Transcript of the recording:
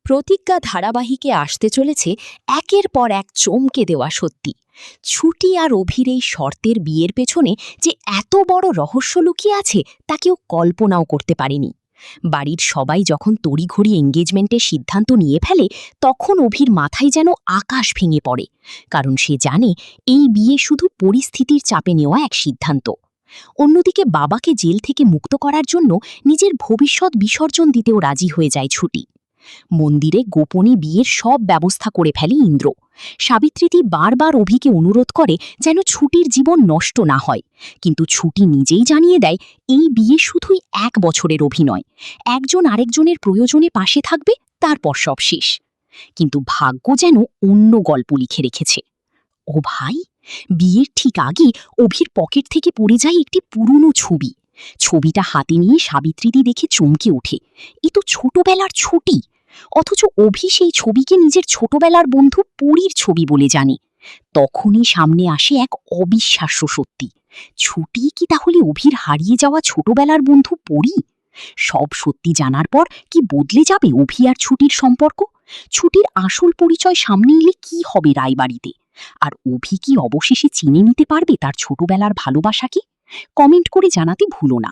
প্রতিজ্ঞা ধারাবাহিকে আসতে চলেছে একের পর এক চমকে দেওয়া সত্যি। ছুটি আর অভির এই শর্তের বিয়ের পেছনে যে এত বড় রহস্য লুকিয়ে আছে তা কেউ কল্পনাও করতে পারেনি। বাড়ির সবাই যখন তড়িঘড়ি এঙ্গেজমেন্টের সিদ্ধান্ত নিয়ে ফেলে, তখন অভির মাথায় যেন আকাশ ভেঙে পড়ে। কারণ সে জানে এই বিয়ে শুধু পরিস্থিতির চাপে নেওয়া এক সিদ্ধান্ত। অন্যদিকে বাবাকে জেল থেকে মুক্ত করার জন্য নিজের ভবিষ্যৎ বিসর্জন দিতেও রাজি হয়ে যায় ছুটি। মন্দিরে গোপনে বিয়ের সব ব্যবস্থা করে ফেলে ইন্দ্র। সাবিত্রীতি বারবার অভিকে অনুরোধ করে যেন ছুটির জীবন নষ্ট না হয়, কিন্তু ছুটি নিজেই জানিয়ে দেয় এই বিয়ে শুধুই 1 বছরের অভিনয়। একজন আরেকজনের প্রয়োজনে পাশে থাকবে, তারপর সব শেষ। কিন্তু ভাগ্য যেন অন্য গল্প লিখে রেখেছে। ও ভাই, বিয়ের ঠিক আগে অভির পকেট থেকে পড়ে যায় একটি পুরনো ছবি। ছবিটা হাতে নিয়ে সাবিত্রীদি দেখে চমকে ওঠে। এ তো ছোটবেলার ছুটি। অথচ অভি সেই ছবিকে নিজের ছোটবেলার বন্ধু পরীর ছবি বলে জানে। তখনই সামনে আসে এক অবিশ্বাস্য সত্যি। ছুটি কি তাহলে অভির হারিয়ে যাওয়া ছোটবেলার বন্ধু পরী? সব সত্যি জানার পর কি বদলে যাবে অভি আর ছুটির সম্পর্ক? ছুটির আসল পরিচয় সামনে এলে কি হবে রায়বাড়িতে? আর অভি কি অবশেষে চিনে নিতে পারবে তার ছোটবেলার ভালোবাসাকে? কমেন্ট করে জানাতে ভুলো না।